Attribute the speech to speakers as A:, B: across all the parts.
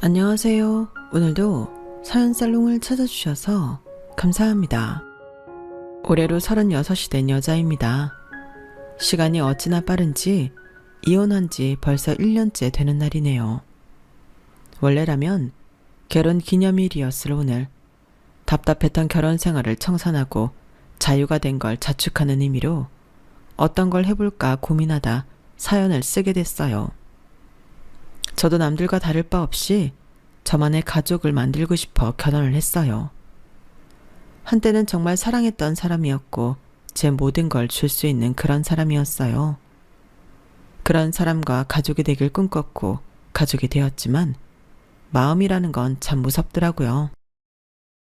A: 안녕하세요. 오늘도 사연살롱을 찾아주셔서 감사합니다. 올해로 36이 된 여자입니다. 시간이 어찌나 빠른지 이혼한 지 벌써 1년째 되는 날이네요. 원래라면 결혼 기념일이었을 오늘, 답답했던 결혼 생활을 청산하고 자유가 된 걸 자축하는 의미로 어떤 걸 해볼까 고민하다 사연을 쓰게 됐어요. 저도 남들과 다를 바 없이 저만의 가족을 만들고 싶어 결혼을 했어요. 한때는 정말 사랑했던 사람이었고 제 모든 걸 줄 수 있는 그런 사람이었어요. 그런 사람과 가족이 되길 꿈꿨고 가족이 되었지만 마음이라는 건 참 무섭더라고요.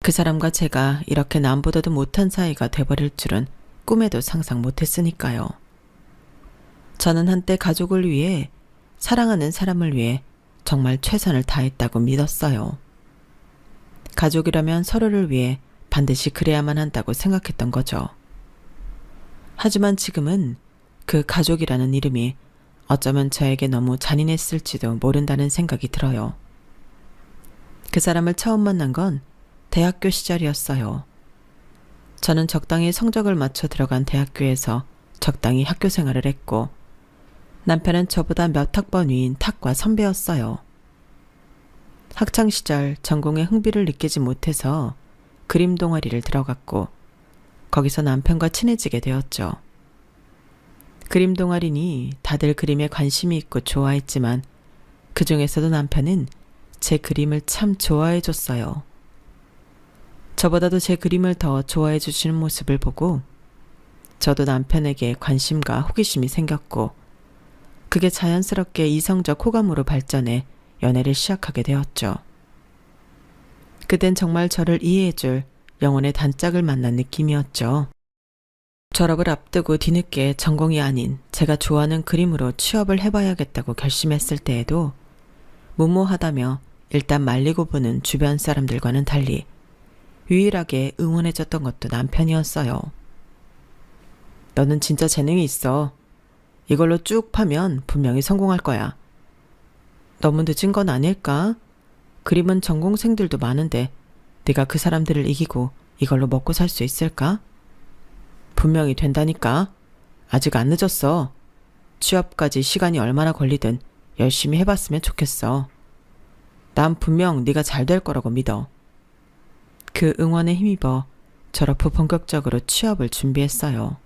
A: 그 사람과 제가 이렇게 남보다도 못한 사이가 돼버릴 줄은 꿈에도 상상 못했으니까요. 저는 한때 가족을 위해, 사랑하는 사람을 위해 정말 최선을 다했다고 믿었어요. 가족이라면 서로를 위해 반드시 그래야만 한다고 생각했던 거죠. 하지만 지금은 그 가족이라는 이름이 어쩌면 저에게 너무 잔인했을지도 모른다는 생각이 들어요. 그 사람을 처음 만난 건 대학교 시절이었어요. 저는 적당히 성적을 맞춰 들어간 대학교에서 적당히 학교 생활을 했고, 남편은 저보다 몇 학번 위인 탁과 선배였어요. 학창시절 전공에 흥미를 느끼지 못해서 그림 동아리를 들어갔고 거기서 남편과 친해지게 되었죠. 그림 동아리니 다들 그림에 관심이 있고 좋아했지만 그 중에서도 남편은 제 그림을 참 좋아해 줬어요. 저보다도 제 그림을 더 좋아해 주시는 모습을 보고 저도 남편에게 관심과 호기심이 생겼고, 그게 자연스럽게 이성적 호감으로 발전해 연애를 시작하게 되었죠. 그땐 정말 저를 이해해줄 영혼의 단짝을 만난 느낌이었죠. 졸업을 앞두고 뒤늦게 전공이 아닌 제가 좋아하는 그림으로 취업을 해봐야겠다고 결심했을 때에도 무모하다며 일단 말리고 보는 주변 사람들과는 달리 유일하게 응원해줬던 것도 남편이었어요. 너는 진짜 재능이 있어. 이걸로 쭉 파면 분명히 성공할 거야. 너무 늦은 건 아닐까? 그림은 전공생들도 많은데 네가 그 사람들을 이기고 이걸로 먹고 살 수 있을까? 분명히 된다니까. 아직 안 늦었어. 취업까지 시간이 얼마나 걸리든 열심히 해봤으면 좋겠어. 난 분명 네가 잘 될 거라고 믿어. 그 응원에 힘입어 졸업 후 본격적으로 취업을 준비했어요.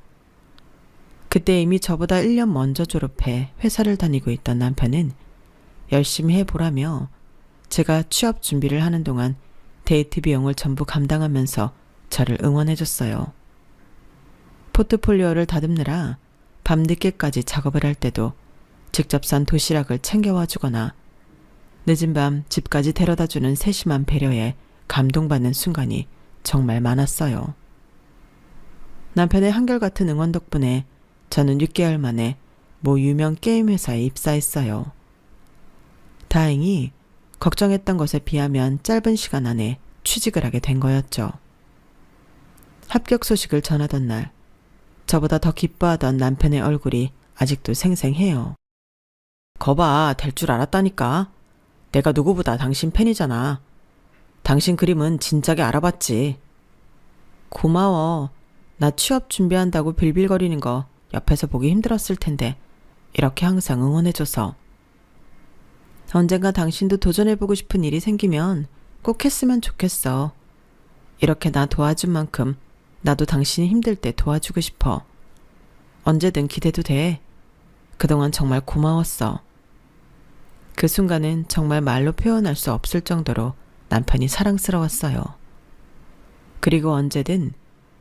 A: 그때 이미 저보다 1년 먼저 졸업해 회사를 다니고 있던 남편은 열심히 해보라며 제가 취업 준비를 하는 동안 데이트 비용을 전부 감당하면서 저를 응원해줬어요. 포트폴리오를 다듬느라 밤늦게까지 작업을 할 때도 직접 산 도시락을 챙겨와 주거나 늦은 밤 집까지 데려다주는 세심한 배려에 감동받는 순간이 정말 많았어요. 남편의 한결같은 응원 덕분에 저는 6개월 만에 모 유명 게임 회사에 입사했어요. 다행히 걱정했던 것에 비하면 짧은 시간 안에 취직을 하게 된 거였죠. 합격 소식을 전하던 날, 저보다 더 기뻐하던 남편의 얼굴이 아직도 생생해요. 거봐, 될 줄 알았다니까. 내가 누구보다 당신 팬이잖아. 당신 그림은 진작에 알아봤지. 고마워. 나 취업 준비한다고 빌빌거리는 거 옆에서 보기 힘들었을 텐데 이렇게 항상 응원해줘서. 언젠가 당신도 도전해보고 싶은 일이 생기면 꼭 했으면 좋겠어. 이렇게 나 도와준 만큼 나도 당신이 힘들 때 도와주고 싶어. 언제든 기대도 돼. 그동안 정말 고마웠어. 그 순간은 정말 말로 표현할 수 없을 정도로 남편이 사랑스러웠어요. 그리고 언제든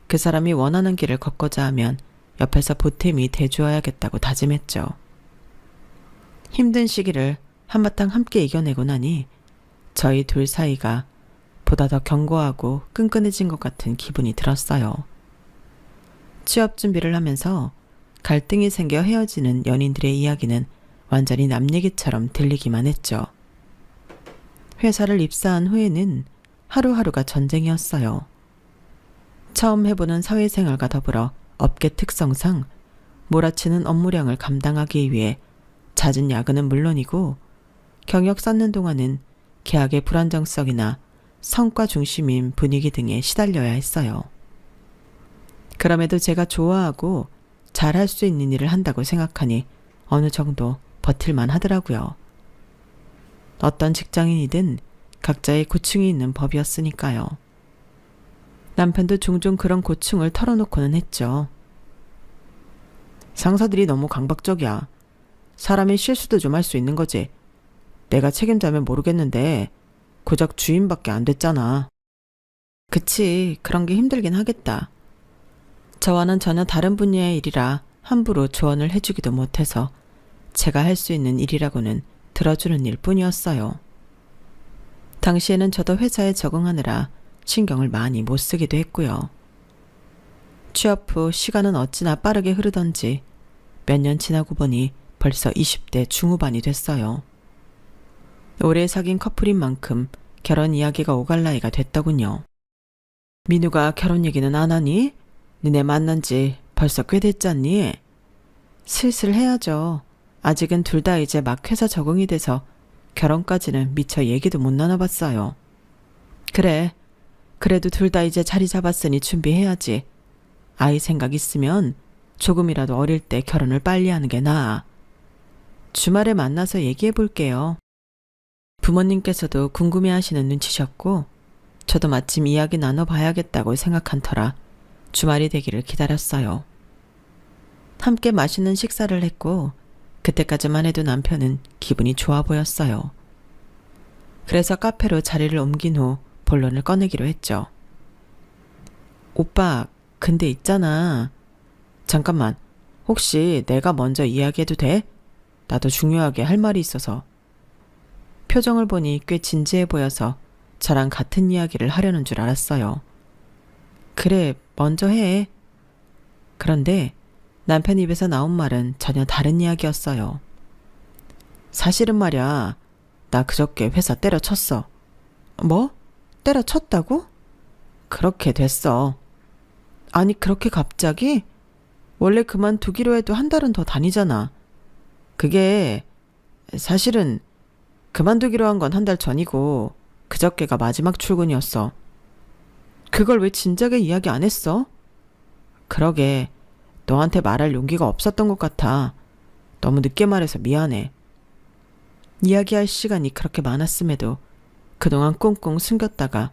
A: 그 사람이 원하는 길을 걷고자 하면 옆에서 보탬이 돼주어야겠다고 다짐했죠. 힘든 시기를 한바탕 함께 이겨내고 나니 저희 둘 사이가 보다 더 견고하고 끈끈해진 것 같은 기분이 들었어요. 취업 준비를 하면서 갈등이 생겨 헤어지는 연인들의 이야기는 완전히 남 얘기처럼 들리기만 했죠. 회사를 입사한 후에는 하루하루가 전쟁이었어요. 처음 해보는 사회생활과 더불어 업계 특성상 몰아치는 업무량을 감당하기 위해 잦은 야근은 물론이고 경력 쌓는 동안은 계약의 불안정성이나 성과 중심인 분위기 등에 시달려야 했어요. 그럼에도 제가 좋아하고 잘할 수 있는 일을 한다고 생각하니 어느 정도 버틸만 하더라고요. 어떤 직장인이든 각자의 고충이 있는 법이었으니까요. 남편도 종종 그런 고충을 털어놓고는 했죠. 상사들이 너무 강박적이야. 사람이 실수도 좀 할 수 있는 거지. 내가 책임자면 모르겠는데 고작 주인밖에 안 됐잖아. 그치, 그런 게 힘들긴 하겠다. 저와는 전혀 다른 분야의 일이라 함부로 조언을 해주기도 못해서 제가 할 수 있는 일이라고는 들어주는 일뿐이었어요. 당시에는 저도 회사에 적응하느라 신경을 많이 못 쓰기도 했고요. 취업 후 시간은 어찌나 빠르게 흐르던지 몇 년 지나고 보니 벌써 20대 중후반이 됐어요. 오래 사귄 커플인 만큼 결혼 이야기가 오갈 나이가 됐더군요. 민우가 결혼 얘기는 안 하니? 니네 만난 지 벌써 꽤 됐잖니? 슬슬 해야죠. 아직은 둘 다 이제 막 회사 적응이 돼서 결혼까지는 미처 얘기도 못 나눠봤어요. 그래. 그래도 둘 다 이제 자리 잡았으니 준비해야지. 아이 생각 있으면 조금이라도 어릴 때 결혼을 빨리 하는 게 나아. 주말에 만나서 얘기해 볼게요. 부모님께서도 궁금해하시는 눈치셨고 저도 마침 이야기 나눠봐야겠다고 생각한 터라 주말이 되기를 기다렸어요. 함께 맛있는 식사를 했고 그때까지만 해도 남편은 기분이 좋아 보였어요. 그래서 카페로 자리를 옮긴 후 본론을 꺼내기로 했죠. 오빠, 근데 있잖아. 잠깐만, 혹시 내가 먼저 이야기해도 돼? 나도 중요하게 할 말이 있어서. 표정을 보니 꽤 진지해 보여서 저랑 같은 이야기를 하려는 줄 알았어요. 그래, 먼저 해. 그런데 남편 입에서 나온 말은 전혀 다른 이야기였어요. 사실은 말이야, 나 그저께 회사 때려쳤어. 뭐? 때려쳤다고? 그렇게 됐어. 아니, 그렇게 갑자기? 원래 그만두기로 해도 한 달은 더 다니잖아. 그게 사실은 그만두기로 한 건 한 달 전이고 그저께가 마지막 출근이었어. 그걸 왜 진작에 이야기 안 했어? 그러게, 너한테 말할 용기가 없었던 것 같아. 너무 늦게 말해서 미안해. 이야기할 시간이 그렇게 많았음에도 그동안 꽁꽁 숨겼다가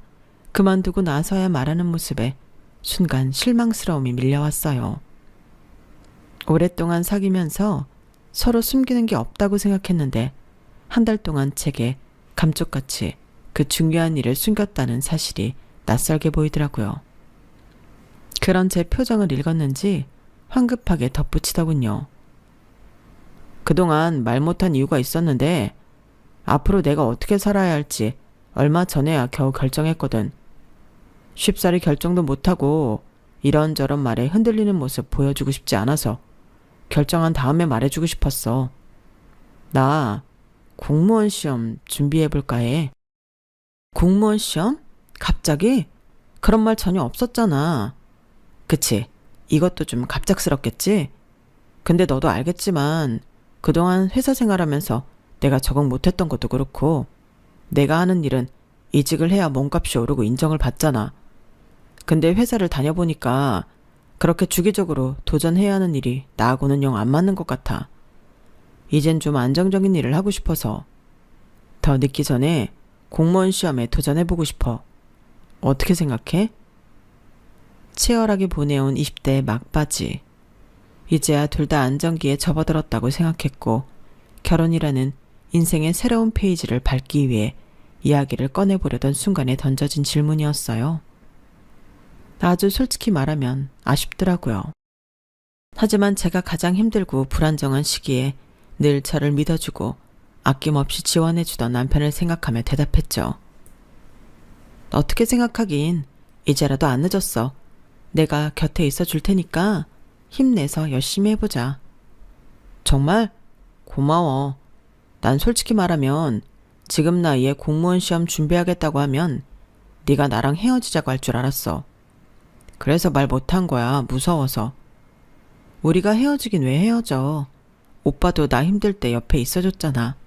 A: 그만두고 나서야 말하는 모습에 순간 실망스러움이 밀려왔어요. 오랫동안 사귀면서 서로 숨기는 게 없다고 생각했는데 한 달 동안 제게 감쪽같이 그 중요한 일을 숨겼다는 사실이 낯설게 보이더라고요. 그런 제 표정을 읽었는지 황급하게 덧붙이더군요. 그동안 말 못한 이유가 있었는데 앞으로 내가 어떻게 살아야 할지 얼마 전에야 겨우 결정했거든. 쉽사리 결정도 못하고 이런저런 말에 흔들리는 모습 보여주고 싶지 않아서 결정한 다음에 말해주고 싶었어. 나 공무원 시험 준비해볼까 해. 공무원 시험? 갑자기? 그런 말 전혀 없었잖아. 그치? 이것도 좀 갑작스럽겠지? 근데 너도 알겠지만 그동안 회사 생활하면서 내가 적응 못했던 것도 그렇고 내가 하는 일은 이직을 해야 몸값이 오르고 인정을 받잖아. 근데 회사를 다녀보니까 그렇게 주기적으로 도전해야 하는 일이 나하고는 영 안 맞는 것 같아. 이젠 좀 안정적인 일을 하고 싶어서 더 늦기 전에 공무원 시험에 도전해보고 싶어. 어떻게 생각해? 치열하게 보내온 20대의 막바지. 이제야 둘 다 안정기에 접어들었다고 생각했고 결혼이라는 인생의 새로운 페이지를 밟기 위해 이야기를 꺼내보려던 순간에 던져진 질문이었어요. 아주 솔직히 말하면 아쉽더라고요. 하지만 제가 가장 힘들고 불안정한 시기에 늘 저를 믿어주고 아낌없이 지원해주던 남편을 생각하며 대답했죠. 어떻게 생각하긴 이제라도 안 늦었어. 내가 곁에 있어 줄 테니까 힘내서 열심히 해보자. 정말? 고마워. 난 솔직히 말하면 지금 나이에 공무원 시험 준비하겠다고 하면 네가 나랑 헤어지자고 할 줄 알았어. 그래서 말 못한 거야. 무서워서. 우리가 헤어지긴 왜 헤어져. 오빠도 나 힘들 때 옆에 있어줬잖아.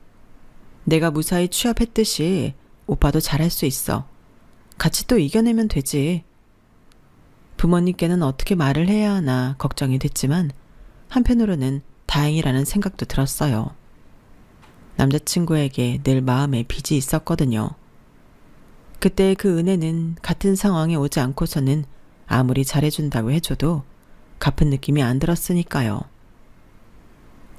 A: 내가 무사히 취업했듯이 오빠도 잘할 수 있어. 같이 또 이겨내면 되지. 부모님께는 어떻게 말을 해야 하나 걱정이 됐지만 한편으로는 다행이라는 생각도 들었어요. 남자친구에게 늘 마음에 빚이 있었거든요. 그때의 그 은혜는 같은 상황에 오지 않고서는 아무리 잘해준다고 해줘도 갚은 느낌이 안 들었으니까요.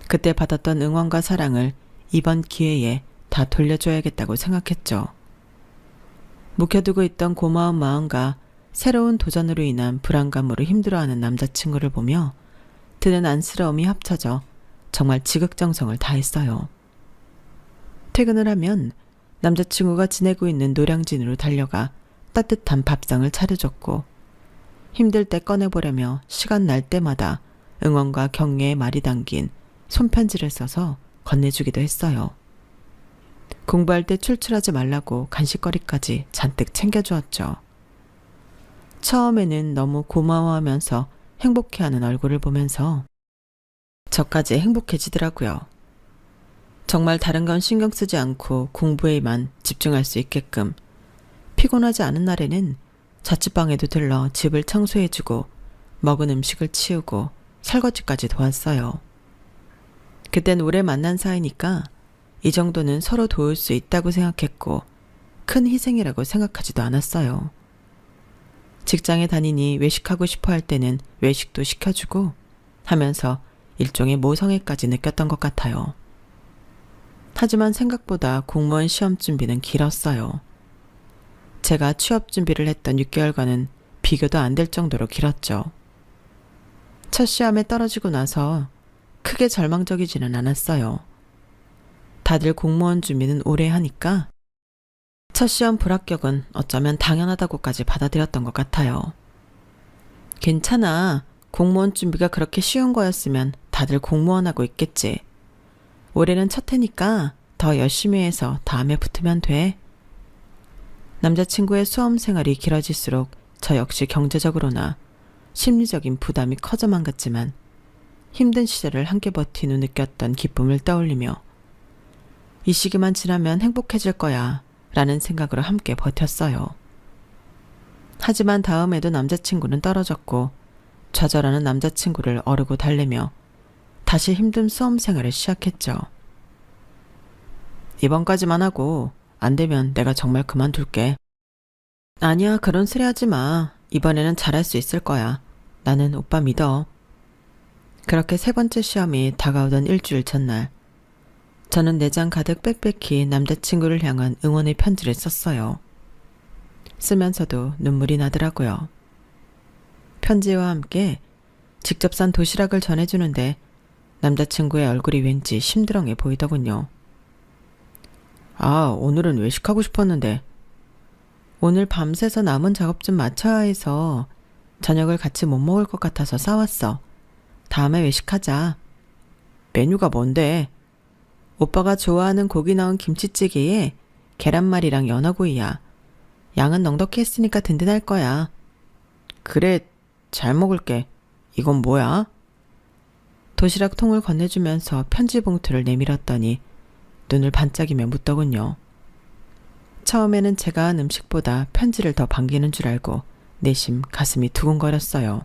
A: 그때 받았던 응원과 사랑을 이번 기회에 다 돌려줘야겠다고 생각했죠. 묵혀두고 있던 고마운 마음과 새로운 도전으로 인한 불안감으로 힘들어하는 남자친구를 보며 드는 안쓰러움이 합쳐져 정말 지극정성을 다했어요. 퇴근을 하면 남자친구가 지내고 있는 노량진으로 달려가 따뜻한 밥상을 차려줬고 힘들 때 꺼내보려며 시간 날 때마다 응원과 격려의 말이 담긴 손편지를 써서 건네주기도 했어요. 공부할 때 출출하지 말라고 간식거리까지 잔뜩 챙겨주었죠. 처음에는 너무 고마워하면서 행복해하는 얼굴을 보면서 저까지 행복해지더라고요. 정말 다른 건 신경 쓰지 않고 공부에만 집중할 수 있게끔 피곤하지 않은 날에는 자취방에도 들러 집을 청소해주고 먹은 음식을 치우고 설거지까지 도왔어요. 그땐 오래 만난 사이니까 이 정도는 서로 도울 수 있다고 생각했고 큰 희생이라고 생각하지도 않았어요. 직장에 다니니 외식하고 싶어 할 때는 외식도 시켜주고 하면서 일종의 모성애까지 느꼈던 것 같아요. 하지만 생각보다 공무원 시험 준비는 길었어요. 제가 취업 준비를 했던 6개월간은 비교도 안 될 정도로 길었죠. 첫 시험에 떨어지고 나서 크게 절망적이지는 않았어요. 다들 공무원 준비는 오래 하니까 첫 시험 불합격은 어쩌면 당연하다고까지 받아들였던 것 같아요. 괜찮아. 공무원 준비가 그렇게 쉬운 거였으면 다들 공무원하고 있겠지. 올해는 첫 해니까 더 열심히 해서 다음에 붙으면 돼. 남자친구의 수험 생활이 길어질수록 저 역시 경제적으로나 심리적인 부담이 커져만 갔지만 힘든 시절을 함께 버틴 후 느꼈던 기쁨을 떠올리며 이 시기만 지나면 행복해질 거야 라는 생각으로 함께 버텼어요. 하지만 다음에도 남자친구는 떨어졌고 좌절하는 남자친구를 어르고 달래며 다시 힘든 수험 생활을 시작했죠. 이번까지만 하고 안 되면 내가 정말 그만둘게. 아니야, 그런 소리 하지 마. 이번에는 잘할 수 있을 거야. 나는 오빠 믿어. 그렇게 세 번째 시험이 다가오던 일주일 전날 저는 내장 가득 빽빽히 남자친구를 향한 응원의 편지를 썼어요. 쓰면서도 눈물이 나더라고요. 편지와 함께 직접 산 도시락을 전해주는데 남자친구의 얼굴이 왠지 심드렁해 보이더군요. 아, 오늘은 외식하고 싶었는데. 오늘 밤새서 남은 작업 좀 마쳐야 해서 저녁을 같이 못 먹을 것 같아서 싸왔어. 다음에 외식하자. 메뉴가 뭔데? 오빠가 좋아하는 고기 넣은 김치찌개에 계란말이랑 연어구이야. 양은 넉넉히 했으니까 든든할 거야. 그래, 잘 먹을게. 이건 뭐야? 도시락 통을 건네주면서 편지 봉투를 내밀었더니 눈을 반짝이며 묻더군요. 처음에는 제가 한 음식보다 편지를 더 반기는 줄 알고 내심 가슴이 두근거렸어요.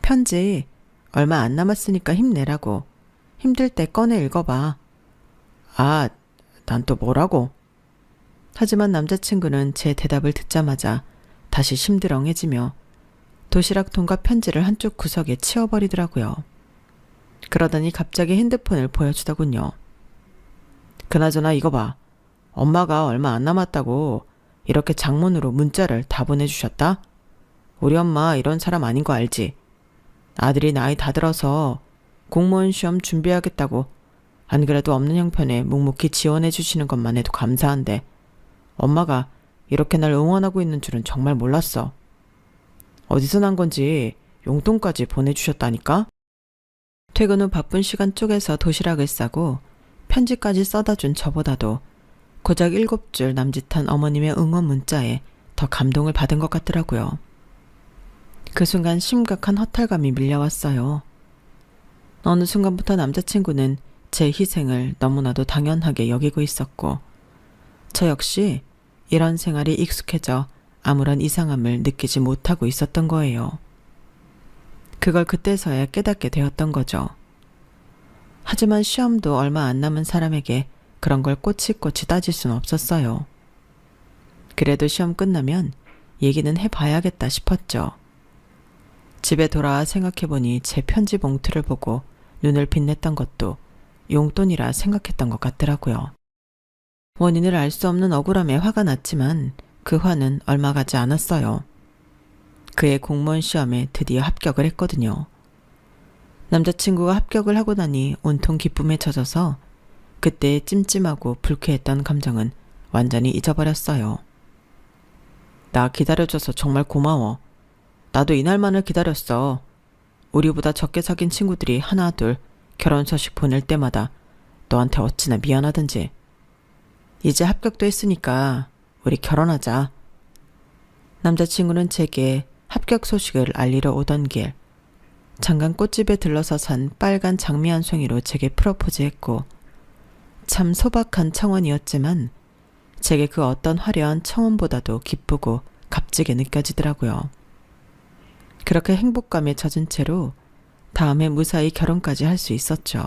A: 편지 얼마 안 남았으니까 힘내라고. 힘들 때 꺼내 읽어봐. 아, 난 또 뭐라고? 하지만 남자친구는 제 대답을 듣자마자 다시 심드렁해지며 도시락 통과 편지를 한쪽 구석에 치워버리더라고요. 그러더니 갑자기 핸드폰을 보여주더군요. 그나저나 이거 봐. 엄마가 얼마 안 남았다고 이렇게 장문으로 문자를 다 보내주셨다? 우리 엄마 이런 사람 아닌 거 알지? 아들이 나이 다 들어서 공무원 시험 준비하겠다고 안 그래도 없는 형편에 묵묵히 지원해 주시는 것만 해도 감사한데 엄마가 이렇게 날 응원하고 있는 줄은 정말 몰랐어. 어디서 난 건지 용돈까지 보내주셨다니까? 퇴근 후 바쁜 시간 쪼개서 도시락을 싸고 편지까지 써다준 저보다도 고작 7줄 남짓한 어머님의 응원 문자에 더 감동을 받은 것 같더라고요. 그 순간 심각한 허탈감이 밀려왔어요. 어느 순간부터 남자친구는 제 희생을 너무나도 당연하게 여기고 있었고 저 역시 이런 생활이 익숙해져 아무런 이상함을 느끼지 못하고 있었던 거예요. 그걸 그때서야 깨닫게 되었던 거죠. 하지만 시험도 얼마 안 남은 사람에게 그런 걸 꼬치꼬치 따질 순 없었어요. 그래도 시험 끝나면 얘기는 해봐야겠다 싶었죠. 집에 돌아와 생각해보니 제 편지 봉투를 보고 눈을 빛냈던 것도 용돈이라 생각했던 것 같더라고요. 원인을 알 수 없는 억울함에 화가 났지만 그 화는 얼마 가지 않았어요. 그의 공무원 시험에 드디어 합격을 했거든요. 남자친구가 합격을 하고 나니 온통 기쁨에 젖어서 그때의 찜찜하고 불쾌했던 감정은 완전히 잊어버렸어요. 나 기다려줘서 정말 고마워. 나도 이날만을 기다렸어. 우리보다 적게 사귄 친구들이 하나 둘 결혼 소식 보낼 때마다 너한테 어찌나 미안하든지. 이제 합격도 했으니까 우리 결혼하자. 남자친구는 제게 합격 소식을 알리러 오던 길 잠깐 꽃집에 들러서 산 빨간 장미 한 송이로 제게 프로포즈했고 참 소박한 청혼이었지만 제게 그 어떤 화려한 청혼보다도 기쁘고 값지게 느껴지더라고요. 그렇게 행복감에 젖은 채로 다음해 무사히 결혼까지 할 수 있었죠.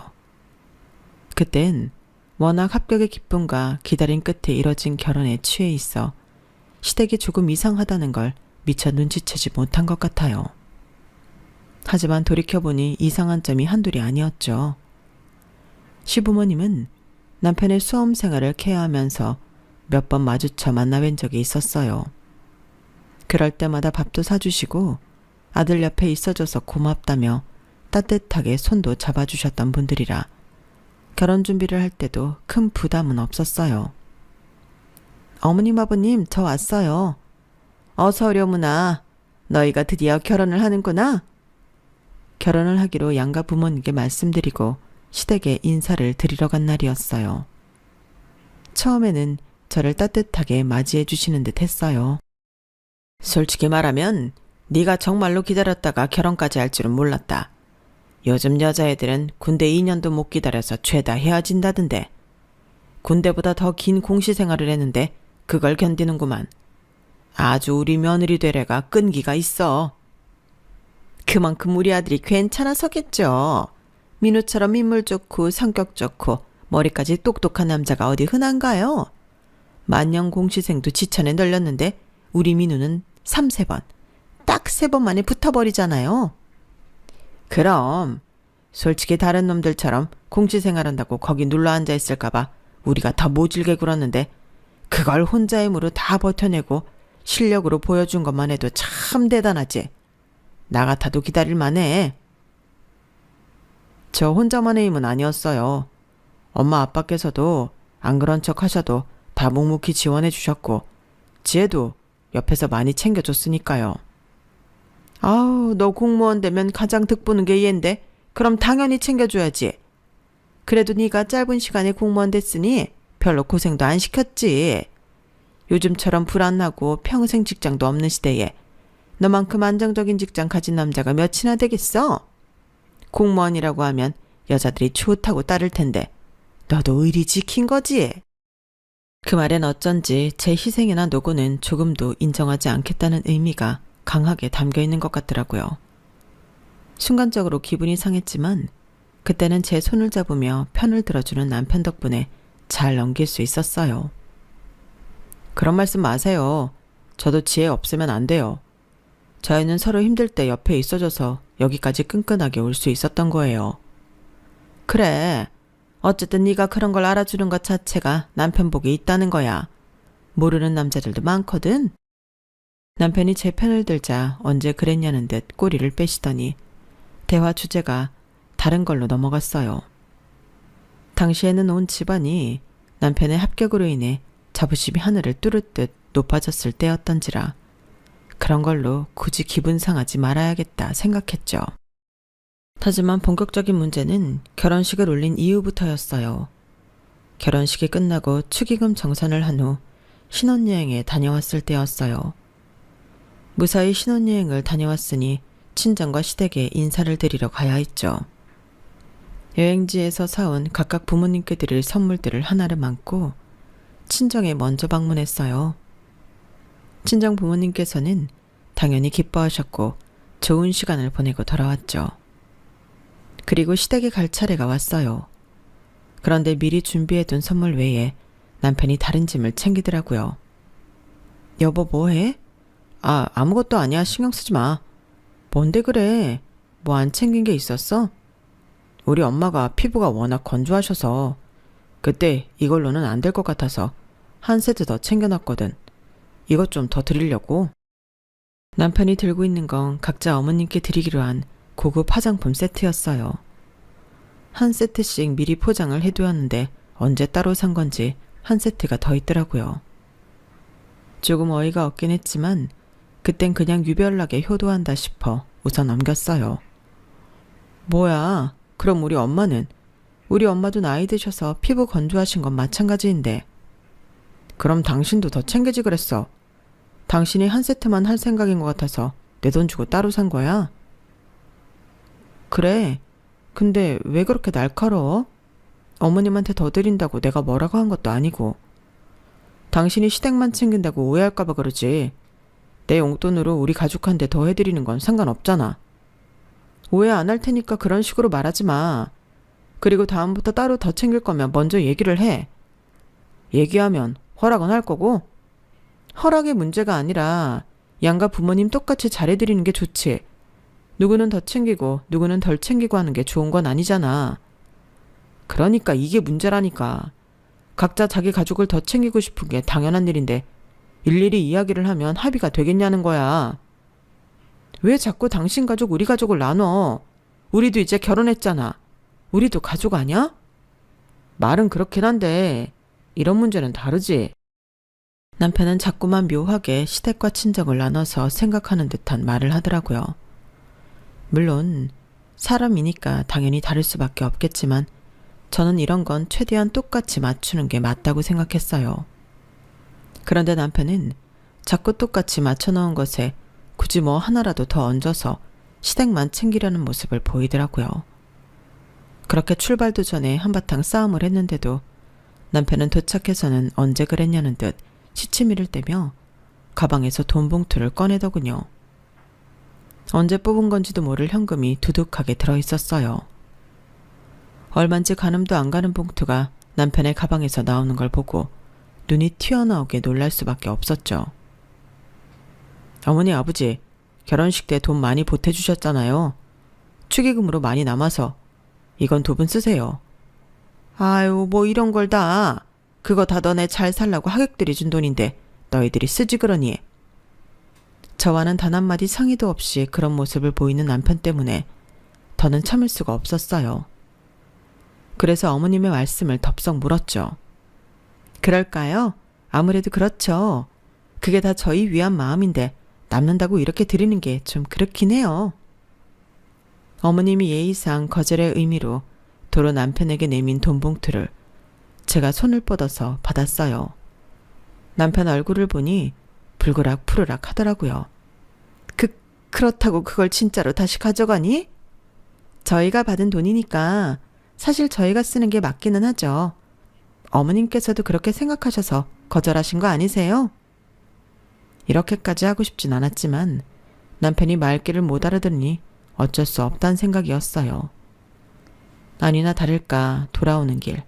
A: 그땐 워낙 합격의 기쁨과 기다림 끝에 이뤄진 결혼에 취해 있어 시댁이 조금 이상하다는 걸 미처 눈치채지 못한 것 같아요. 하지만 돌이켜보니 이상한 점이 한둘이 아니었죠. 시부모님은 남편의 수험 생활을 케어하면서 몇 번 마주쳐 만나뵌 적이 있었어요. 그럴 때마다 밥도 사주시고 아들 옆에 있어줘서 고맙다며 따뜻하게 손도 잡아주셨던 분들이라 결혼 준비를 할 때도 큰 부담은 없었어요. 어머님 아버님 저 왔어요. 어서 오려무나. 너희가 드디어 결혼을 하는구나. 결혼을 하기로 양가 부모님께 말씀드리고 시댁에 인사를 드리러 간 날이었어요. 처음에는 저를 따뜻하게 맞이해 주시는 듯 했어요. 솔직히 말하면 네가 정말로 기다렸다가 결혼까지 할 줄은 몰랐다. 요즘 여자애들은 군대 2년도 못 기다려서 죄다 헤어진다던데. 군대보다 더 긴 공시 생활을 했는데 그걸 견디는구만. 아주 우리 며느리 되래가 끈기가 있어. 그만큼 우리 아들이 괜찮아서겠죠. 민우처럼 인물 좋고 성격 좋고 머리까지 똑똑한 남자가 어디 흔한가요? 만년 공시생도 지천에 널렸는데 우리 민우는 3-4번, 딱 3번 만에 붙어버리잖아요. 그럼 솔직히 다른 놈들처럼 공시생활한다고 거기 눌러앉아 있을까봐 우리가 더 모질게 굴었는데 그걸 혼자 힘으로 다 버텨내고 실력으로 보여준 것만 해도 참 대단하지. 나 같아도 기다릴 만해. 저 혼자만의 힘은 아니었어요. 엄마 아빠께서도 안 그런 척 하셔도 다 묵묵히 지원해 주셨고 지혜도 옆에서 많이 챙겨줬으니까요. 아우, 너 공무원 되면 가장 득보는 게 얘인데 그럼 당연히 챙겨줘야지. 그래도 네가 짧은 시간에 공무원 됐으니 별로 고생도 안 시켰지. 요즘처럼 불안하고 평생 직장도 없는 시대에 너만큼 안정적인 직장 가진 남자가 몇이나 되겠어? 공무원이라고 하면 여자들이 좋다고 따를 텐데 너도 의리 지킨 거지? 그 말엔 어쩐지 제 희생이나 노고는 조금도 인정하지 않겠다는 의미가 강하게 담겨 있는 것 같더라고요. 순간적으로 기분이 상했지만 그때는 제 손을 잡으며 편을 들어주는 남편 덕분에 잘 넘길 수 있었어요. 그런 말씀 마세요. 저도 지혜 없으면 안 돼요. 저희는 서로 힘들 때 옆에 있어줘서 여기까지 끈끈하게 올 수 있었던 거예요. 그래. 어쨌든 네가 그런 걸 알아주는 것 자체가 남편 복이 있다는 거야. 모르는 남자들도 많거든. 남편이 제 편을 들자 언제 그랬냐는 듯 꼬리를 빼시더니 대화 주제가 다른 걸로 넘어갔어요. 당시에는 온 집안이 남편의 합격으로 인해 자부심이 하늘을 뚫을 듯 높아졌을 때였던지라 그런 걸로 굳이 기분 상하지 말아야겠다 생각했죠. 하지만 본격적인 문제는 결혼식을 올린 이후부터였어요. 결혼식이 끝나고 축의금 정산을 한 후 신혼여행에 다녀왔을 때였어요. 무사히 신혼여행을 다녀왔으니 친정과 시댁에 인사를 드리러 가야 했죠. 여행지에서 사온 각각 부모님께 드릴 선물들을 하나를 안고 친정에 먼저 방문했어요. 친정 부모님께서는 당연히 기뻐하셨고 좋은 시간을 보내고 돌아왔죠. 그리고 시댁에 갈 차례가 왔어요. 그런데 미리 준비해둔 선물 외에 남편이 다른 짐을 챙기더라고요. 여보 뭐해? 아무것도 아니야. 신경 쓰지 마. 뭔데 그래? 뭐 안 챙긴 게 있었어? 우리 엄마가 피부가 워낙 건조하셔서 그때 이걸로는 안 될 것 같아서 한 세트 더 챙겨놨거든. 이것 좀 더 드리려고. 남편이 들고 있는 건 각자 어머님께 드리기로 한 고급 화장품 세트였어요. 한 세트씩 미리 포장을 해두었는데 언제 따로 산 건지 한 세트가 더 있더라고요. 조금 어이가 없긴 했지만 그땐 그냥 유별나게 효도한다 싶어 웃어 넘겼어요. 뭐야, 그럼 우리 엄마는? 우리 엄마도 나이 드셔서 피부 건조하신 건 마찬가지인데. 그럼 당신도 더 챙기지 그랬어. 당신이 한 세트만 할 생각인 것 같아서 내 돈 주고 따로 산 거야? 그래. 근데 왜 그렇게 날카로워? 어머님한테 더 드린다고 내가 뭐라고 한 것도 아니고. 당신이 시댁만 챙긴다고 오해할까봐 그러지. 내 용돈으로 우리 가족한테 더 해드리는 건 상관없잖아. 오해 안 할 테니까 그런 식으로 말하지 마. 그리고 다음부터 따로 더 챙길 거면 먼저 얘기를 해. 얘기하면 허락은 할 거고. 허락의 문제가 아니라 양가 부모님 똑같이 잘해드리는 게 좋지. 누구는 더 챙기고 누구는 덜 챙기고 하는 게 좋은 건 아니잖아. 그러니까 이게 문제라니까. 각자 자기 가족을 더 챙기고 싶은 게 당연한 일인데 일일이 이야기를 하면 합의가 되겠냐는 거야. 왜 자꾸 당신 가족 우리 가족을 나눠? 우리도 이제 결혼했잖아. 우리도 가족 아니야? 말은 그렇긴 한데 이런 문제는 다르지. 남편은 자꾸만 묘하게 시댁과 친정을 나눠서 생각하는 듯한 말을 하더라고요. 물론 사람이니까 당연히 다를 수밖에 없겠지만 저는 이런 건 최대한 똑같이 맞추는 게 맞다고 생각했어요. 그런데 남편은 자꾸 똑같이 맞춰놓은 것에 굳이 뭐 하나라도 더 얹어서 시댁만 챙기려는 모습을 보이더라고요. 그렇게 출발도 전에 한바탕 싸움을 했는데도 남편은 도착해서는 언제 그랬냐는 듯 시치미를 떼며 가방에서 돈 봉투를 꺼내더군요. 언제 뽑은 건지도 모를 현금이 두둑하게 들어있었어요. 얼만지 가늠도 안 가는 봉투가 남편의 가방에서 나오는 걸 보고 눈이 튀어나오게 놀랄 수밖에 없었죠. 어머니 아버지 결혼식 때 돈 많이 보태주셨잖아요. 축의금으로 많이 남아서 이건 두 분 쓰세요. 아유 뭐 이런 걸 다. 그거 다 너네 잘 살라고 하객들이 준 돈인데 너희들이 쓰지 그러니. 저와는 단 한마디 상의도 없이 그런 모습을 보이는 남편 때문에 더는 참을 수가 없었어요. 그래서 어머님의 말씀을 덥석 물었죠. 그럴까요? 아무래도 그렇죠. 그게 다 저희 위한 마음인데 남는다고 이렇게 드리는 게 좀 그렇긴 해요. 어머님이 예의상 거절의 의미로 도로 남편에게 내민 돈 봉투를 제가 손을 뻗어서 받았어요. 남편 얼굴을 보니 불그락 푸르락 하더라고요. 그렇다고 그걸 진짜로 다시 가져가니? 저희가 받은 돈이니까 사실 저희가 쓰는 게 맞기는 하죠. 어머님께서도 그렇게 생각하셔서 거절하신 거 아니세요? 이렇게까지 하고 싶진 않았지만 남편이 말귀를 못 알아들으니 어쩔 수 없다는 생각이었어요. 아니나 다를까 돌아오는 길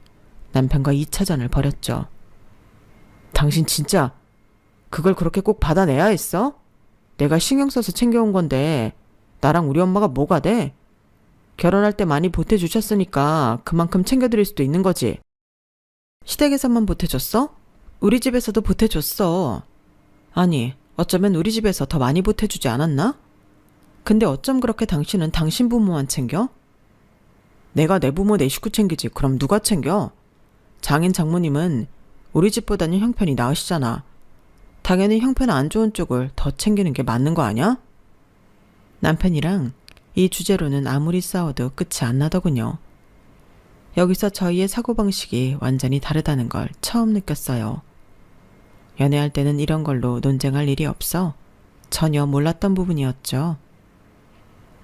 A: 남편과 2차전을 벌였죠. 당신 진짜 그걸 그렇게 꼭 받아내야 했어? 내가 신경 써서 챙겨온 건데 나랑 우리 엄마가 뭐가 돼? 결혼할 때 많이 보태주셨으니까 그만큼 챙겨드릴 수도 있는 거지. 시댁에서만 보태줬어? 우리 집에서도 보태줬어. 아니, 어쩌면 우리 집에서 더 많이 보태주지 않았나? 근데 어쩜 그렇게 당신은 당신 부모만 챙겨? 내가 내 부모 내 식구 챙기지 그럼 누가 챙겨? 장인 장모님은 우리 집보다는 형편이 나으시잖아. 당연히 형편 안 좋은 쪽을 더 챙기는 게 맞는 거 아니야? 남편이랑 이 주제로는 아무리 싸워도 끝이 안 나더군요. 여기서 저희의 사고방식이 완전히 다르다는 걸 처음 느꼈어요. 연애할 때는 이런 걸로 논쟁할 일이 없어 전혀 몰랐던 부분이었죠.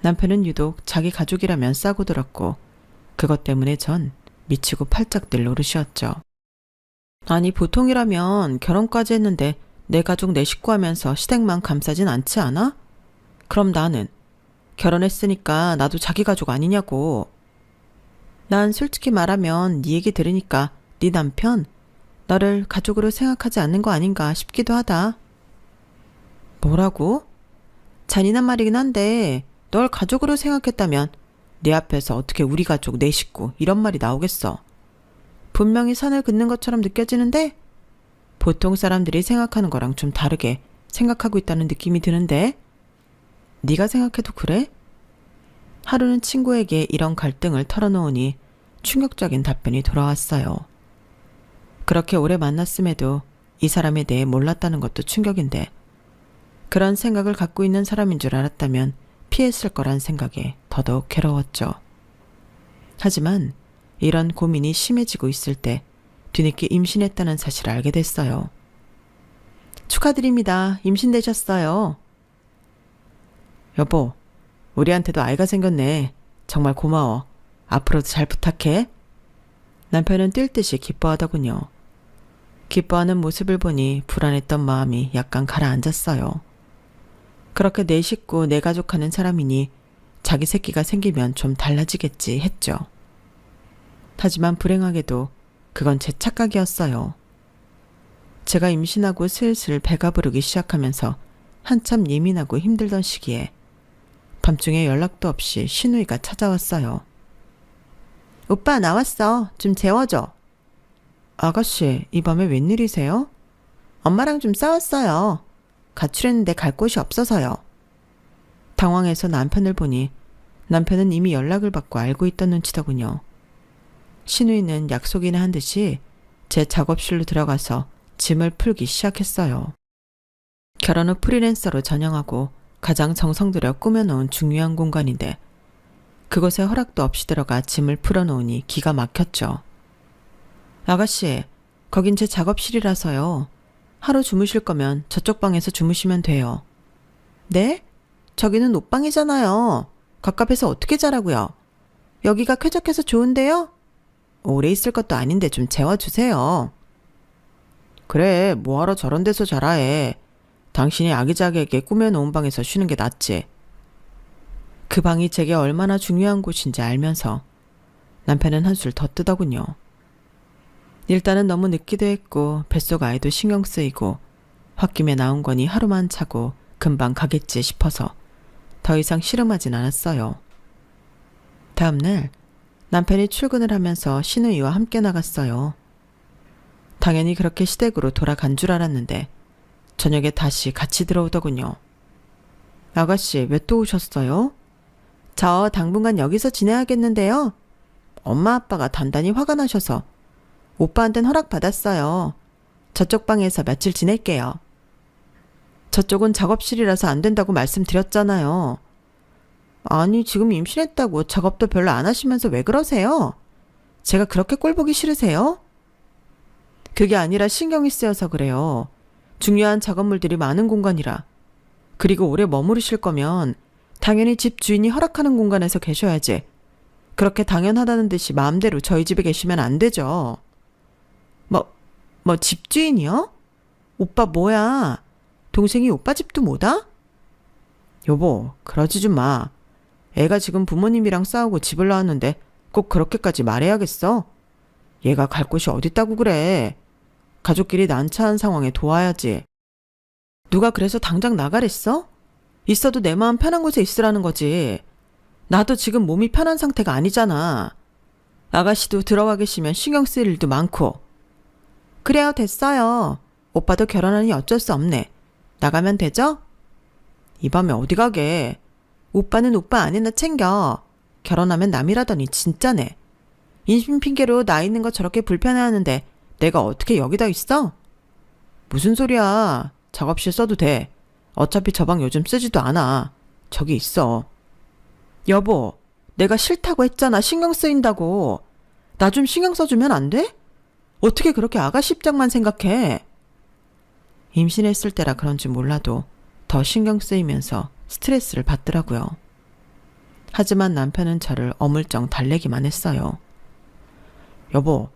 A: 남편은 유독 자기 가족이라면 싸고 들었고 그것 때문에 전 미치고 팔짝 뛸 노릇이었죠. 아니, 보통이라면 결혼까지 했는데 내 가족 내 식구 하면서 시댁만 감싸진 않지 않아? 그럼 나는 결혼했으니까 나도 자기 가족 아니냐고. 난 솔직히 말하면 네 얘기 들으니까 네 남편 너를 가족으로 생각하지 않는 거 아닌가 싶기도 하다. 뭐라고? 잔인한 말이긴 한데 널 가족으로 생각했다면 내 앞에서 어떻게 우리 가족 내 식구 이런 말이 나오겠어. 분명히 선을 긋는 것처럼 느껴지는데 보통 사람들이 생각하는 거랑 좀 다르게 생각하고 있다는 느낌이 드는데 네가 생각해도 그래? 하루는 친구에게 이런 갈등을 털어놓으니 충격적인 답변이 돌아왔어요. 그렇게 오래 만났음에도 이 사람에 대해 몰랐다는 것도 충격인데 그런 생각을 갖고 있는 사람인 줄 알았다면 피했을 거란 생각에 더더욱 괴로웠죠. 하지만 이런 고민이 심해지고 있을 때 뒤늦게 임신했다는 사실을 알게 됐어요. 축하드립니다. 임신되셨어요. 여보, 우리한테도 아이가 생겼네. 정말 고마워. 앞으로도 잘 부탁해. 남편은 뛸 듯이 기뻐하더군요. 기뻐하는 모습을 보니 불안했던 마음이 약간 가라앉았어요. 그렇게 내 식구, 내 가족 하는 사람이니 자기 새끼가 생기면 좀 달라지겠지 했죠. 하지만 불행하게도 그건 제 착각이었어요. 제가 임신하고 슬슬 배가 부르기 시작하면서 한참 예민하고 힘들던 시기에 밤중에 연락도 없이 신우이가 찾아왔어요. 오빠 나왔어. 좀 재워줘. 아가씨, 이 밤에 웬일이세요? 엄마랑 좀 싸웠어요. 가출했는데 갈 곳이 없어서요. 당황해서 남편을 보니 남편은 이미 연락을 받고 알고 있던 눈치더군요. 신우이는 약속이나 한 듯이 제 작업실로 들어가서 짐을 풀기 시작했어요. 결혼 후 프리랜서로 전향하고 가장 정성 들여 꾸며놓은 중요한 공간인데 그곳에 허락도 없이 들어가 짐을 풀어놓으니 기가 막혔죠. 아가씨, 거긴 제 작업실이라서요. 하루 주무실 거면 저쪽 방에서 주무시면 돼요. 네? 저기는 옷방이잖아요. 갑갑해서 어떻게 자라고요? 여기가 쾌적해서 좋은데요? 오래 있을 것도 아닌데 좀 재워주세요. 그래, 뭐하러 저런 데서 자라 해. 당신이 아기자기하게 꾸며놓은 방에서 쉬는 게 낫지. 그 방이 제게 얼마나 중요한 곳인지 알면서 남편은 한술 더 뜨더군요. 일단은 너무 늦기도 했고 뱃속 아이도 신경 쓰이고 홧김에 나온 거니 하루만 자고 금방 가겠지 싶어서 더 이상 씨름하진 않았어요. 다음날 남편이 출근을 하면서 신우이와 함께 나갔어요. 당연히 그렇게 시댁으로 돌아간 줄 알았는데 저녁에 다시 같이 들어오더군요. 아가씨, 왜 또 오셨어요? 저 당분간 여기서 지내야겠는데요. 엄마 아빠가 단단히 화가 나셔서 오빠한텐 허락받았어요. 저쪽 방에서 며칠 지낼게요. 저쪽은 작업실이라서 안 된다고 말씀드렸잖아요. 아니, 지금 임신했다고 작업도 별로 안 하시면서 왜 그러세요? 제가 그렇게 꼴보기 싫으세요? 그게 아니라 신경이 쓰여서 그래요. 중요한 작업물들이 많은 공간이라. 그리고 오래 머무르실 거면 당연히 집 주인이 허락하는 공간에서 계셔야지. 그렇게 당연하다는 듯이 마음대로 저희 집에 계시면 안 되죠. 집주인이요? 오빠 뭐야? 동생이 오빠 집도 못 와? 여보, 그러지 좀 마. 애가 지금 부모님이랑 싸우고 집을 나왔는데 꼭 그렇게까지 말해야겠어? 얘가 갈 곳이 어딨다고 그래. 가족끼리 난처한 상황에 도와야지. 누가 그래서 당장 나가랬어? 있어도 내 마음 편한 곳에 있으라는 거지. 나도 지금 몸이 편한 상태가 아니잖아. 아가씨도 들어와 계시면 신경 쓰일 일도 많고. 그래요, 됐어요. 오빠도 결혼하니 어쩔 수 없네. 나가면 되죠? 이 밤에 어디 가게? 오빠는 오빠 아내나 챙겨. 결혼하면 남이라더니 진짜네. 임신 핑계로 나 있는 거 저렇게 불편해하는데 내가 어떻게 여기다 있어? 무슨 소리야. 작업실 써도 돼. 어차피 저 방 요즘 쓰지도 않아. 저기 있어. 여보, 내가 싫다고 했잖아. 신경 쓰인다고. 나 좀 신경 써주면 안 돼? 어떻게 그렇게 아가씨 입장만 생각해? 임신했을 때라 그런지 몰라도 더 신경 쓰이면서 스트레스를 받더라고요. 하지만 남편은 저를 어물쩡 달래기만 했어요. 여보,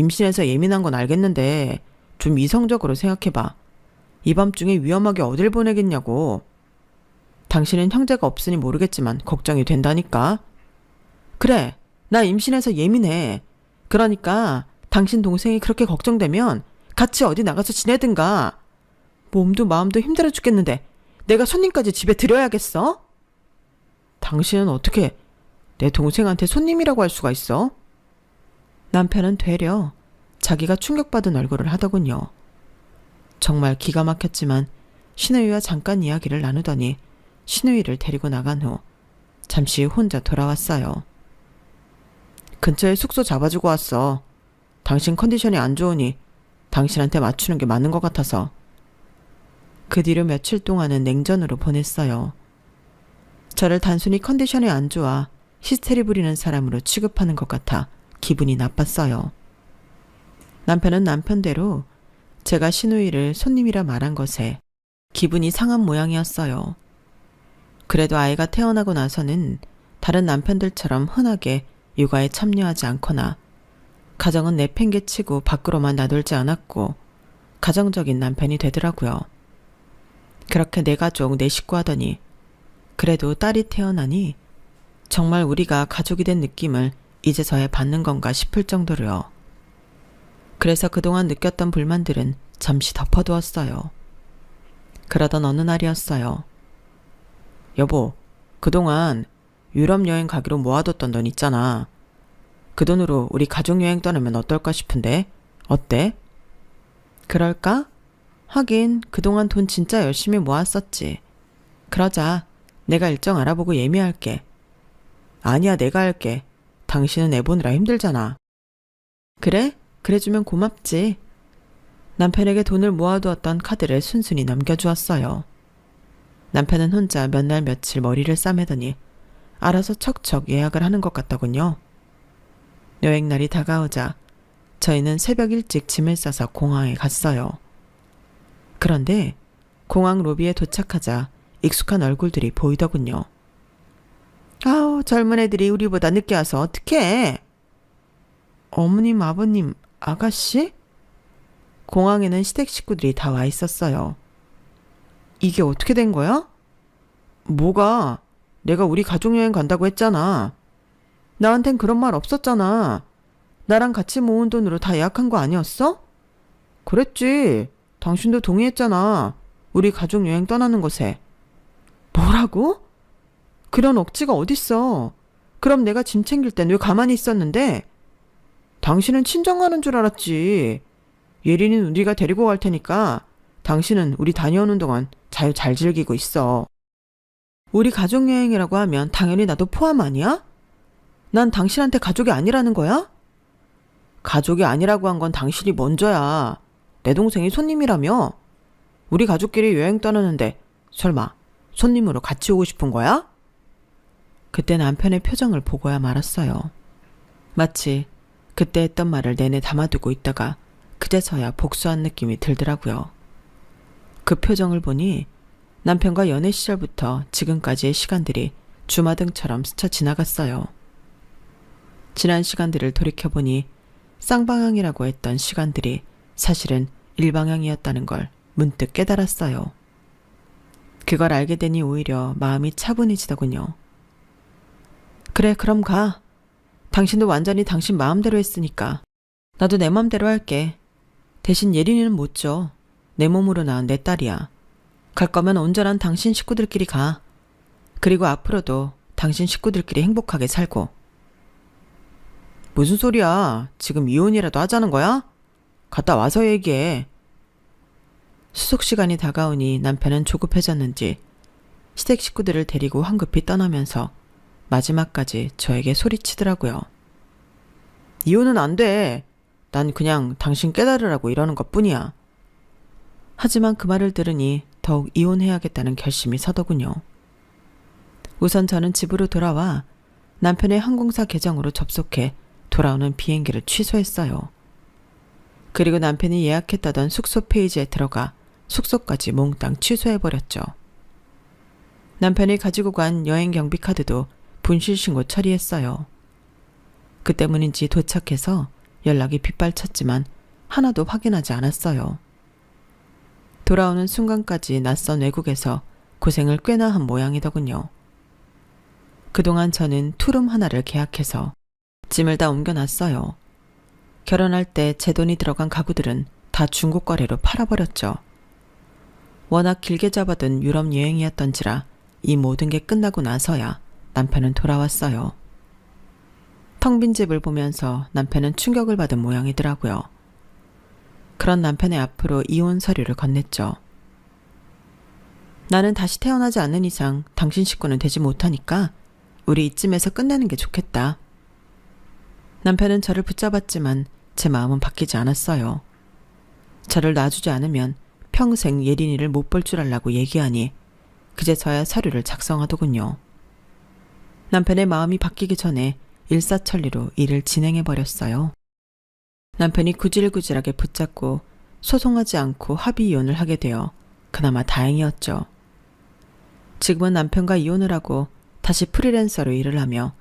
A: 임신해서 예민한 건 알겠는데 좀 이성적으로 생각해봐. 이 밤중에 위험하게 어딜 보내겠냐고. 당신은 형제가 없으니 모르겠지만 걱정이 된다니까. 그래, 나 임신해서 예민해. 그러니까 당신 동생이 그렇게 걱정되면 같이 어디 나가서 지내든가. 몸도 마음도 힘들어 죽겠는데 내가 손님까지 집에 들여야겠어? 당신은 어떻게 내 동생한테 손님이라고 할 수가 있어? 남편은 되려 자기가 충격받은 얼굴을 하더군요. 정말 기가 막혔지만 신우이와 잠깐 이야기를 나누더니 신우이를 데리고 나간 후 잠시 혼자 돌아왔어요. 근처에 숙소 잡아주고 왔어. 당신 컨디션이 안 좋으니 당신한테 맞추는 게 맞는 것 같아서. 그 뒤로 며칠 동안은 냉전으로 보냈어요. 저를 단순히 컨디션이 안 좋아 히스테리 부리는 사람으로 취급하는 것 같아 기분이 나빴어요. 남편은 남편대로 제가 신우이를 손님이라 말한 것에 기분이 상한 모양이었어요. 그래도 아이가 태어나고 나서는 다른 남편들처럼 흔하게 육아에 참여하지 않거나 가정은 내팽개치고 밖으로만 나돌지 않았고 가정적인 남편이 되더라고요. 그렇게 내 가족 내 식구 하더니 그래도 딸이 태어나니 정말 우리가 가족이 된 느낌을 이제서야 받는 건가 싶을 정도로요. 그래서 그동안 느꼈던 불만들은 잠시 덮어두었어요. 그러던 어느 날이었어요. 여보, 그동안 유럽 여행 가기로 모아뒀던 돈 있잖아. 그 돈으로 우리 가족여행 떠나면 어떨까 싶은데 어때? 그럴까? 하긴 그동안 돈 진짜 열심히 모았었지. 그러자. 내가 일정 알아보고 예매할게. 아니야, 내가 할게. 당신은 애 보느라 힘들잖아. 그래? 그래주면 고맙지. 남편에게 돈을 모아두었던 카드를 순순히 넘겨주었어요. 남편은 혼자 몇 날 며칠 머리를 싸매더니 알아서 척척 예약을 하는 것 같더군요. 여행날이 다가오자 저희는 새벽 일찍 짐을 싸서 공항에 갔어요. 그런데 공항 로비에 도착하자 익숙한 얼굴들이 보이더군요. 아우, 젊은 애들이 우리보다 늦게 와서 어떡해. 어머님, 아버님, 아가씨? 공항에는 시댁 식구들이 다 와 있었어요. 이게 어떻게 된 거야? 뭐가? 내가 우리 가족여행 간다고 했잖아. 나한텐 그런 말 없었잖아. 나랑 같이 모은 돈으로 다 예약한 거 아니었어? 그랬지. 당신도 동의했잖아. 우리 가족여행 떠나는 것에. 뭐라고? 그런 억지가 어딨어. 그럼 내가 짐 챙길 땐 왜 가만히 있었는데? 당신은 친정 가는 줄 알았지. 예린이는 우리가 데리고 갈 테니까 당신은 우리 다녀오는 동안 자유 잘 즐기고 있어. 우리 가족여행이라고 하면 당연히 나도 포함 아니야? 난 당신한테 가족이 아니라는 거야? 가족이 아니라고 한 건 당신이 먼저야. 내 동생이 손님이라며? 우리 가족끼리 여행 떠나는데 설마 손님으로 같이 오고 싶은 거야? 그때 남편의 표정을 보고야 말았어요. 마치 그때 했던 말을 내내 담아두고 있다가 그제서야 복수한 느낌이 들더라고요. 그 표정을 보니 남편과 연애 시절부터 지금까지의 시간들이 주마등처럼 스쳐 지나갔어요. 지난 시간들을 돌이켜보니 쌍방향이라고 했던 시간들이 사실은 일방향이었다는 걸 문득 깨달았어요. 그걸 알게 되니 오히려 마음이 차분해지더군요. 그래, 그럼 가. 당신도 완전히 당신 마음대로 했으니까 나도 내 맘대로 할게. 대신 예린이는 못 줘. 내 몸으로 낳은 내 딸이야. 갈 거면 온전한 당신 식구들끼리 가. 그리고 앞으로도 당신 식구들끼리 행복하게 살고. 무슨 소리야? 지금 이혼이라도 하자는 거야? 갔다 와서 얘기해. 수속 시간이 다가오니 남편은 조급해졌는지 시댁 식구들을 데리고 황급히 떠나면서 마지막까지 저에게 소리치더라고요. 이혼은 안 돼. 난 그냥 당신 깨달으라고 이러는 것뿐이야. 하지만 그 말을 들으니 더욱 이혼해야겠다는 결심이 서더군요. 우선 저는 집으로 돌아와 남편의 항공사 계정으로 접속해 돌아오는 비행기를 취소했어요. 그리고 남편이 예약했다던 숙소 페이지에 들어가 숙소까지 몽땅 취소해버렸죠. 남편이 가지고 간 여행 경비 카드도 분실신고 처리했어요. 그 때문인지 도착해서 연락이 빗발쳤지만 하나도 확인하지 않았어요. 돌아오는 순간까지 낯선 외국에서 고생을 꽤나 한 모양이더군요. 그동안 저는 투룸 하나를 계약해서 짐을 다 옮겨놨어요. 결혼할 때 제 돈이 들어간 가구들은 다 중고 거래로 팔아버렸죠. 워낙 길게 잡아둔 유럽 여행이었던지라 이 모든 게 끝나고 나서야 남편은 돌아왔어요. 텅 빈 집을 보면서 남편은 충격을 받은 모양이더라고요. 그런 남편의 앞으로 이혼 서류를 건넸죠. 나는 다시 태어나지 않는 이상 당신 식구는 되지 못하니까 우리 이쯤에서 끝내는 게 좋겠다. 남편은 저를 붙잡았지만 제 마음은 바뀌지 않았어요. 저를 놔주지 않으면 평생 예린이를 못 볼 줄 알라고 얘기하니 그제서야 서류를 작성하더군요. 남편의 마음이 바뀌기 전에 일사천리로 일을 진행해버렸어요. 남편이 구질구질하게 붙잡고 소송하지 않고 합의 이혼을 하게 되어 그나마 다행이었죠. 지금은 남편과 이혼을 하고 다시 프리랜서로 일을 하며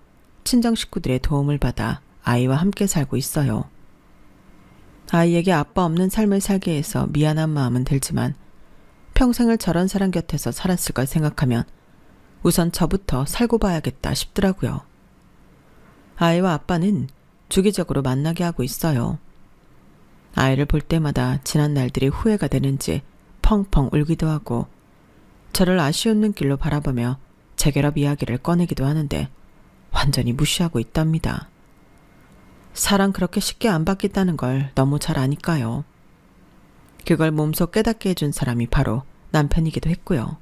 A: 친정 식구들의 도움을 받아 아이와 함께 살고 있어요. 아이에게 아빠 없는 삶을 살게 해서 미안한 마음은 들지만 평생을 저런 사람 곁에서 살았을 걸 생각하면 우선 저부터 살고 봐야겠다 싶더라고요. 아이와 아빠는 주기적으로 만나게 하고 있어요. 아이를 볼 때마다 지난 날들이 후회가 되는지 펑펑 울기도 하고 저를 아쉬운 눈길로 바라보며 재결합 이야기를 꺼내기도 하는데 완전히 무시하고 있답니다. 사랑 그렇게 쉽게 안 바뀌었다는 걸 너무 잘 아니까요. 그걸 몸소 깨닫게 해준 사람이 바로 남편이기도 했고요.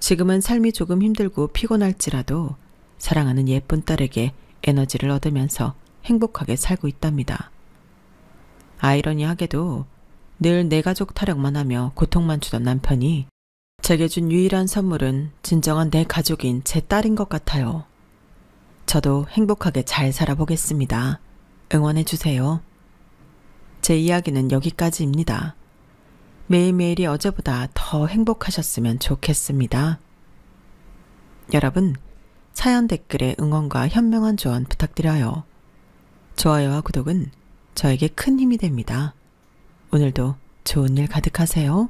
A: 지금은 삶이 조금 힘들고 피곤할지라도 사랑하는 예쁜 딸에게 에너지를 얻으면서 행복하게 살고 있답니다. 아이러니하게도 늘 내 가족 타령만 하며 고통만 주던 남편이 제게 준 유일한 선물은 진정한 내 가족인 제 딸인 것 같아요. 저도 행복하게 잘 살아보겠습니다. 응원해주세요. 제 이야기는 여기까지입니다. 매일매일이 어제보다 더 행복하셨으면 좋겠습니다. 여러분, 사연 댓글에 응원과 현명한 조언 부탁드려요. 좋아요와 구독은 저에게 큰 힘이 됩니다. 오늘도 좋은 일 가득하세요.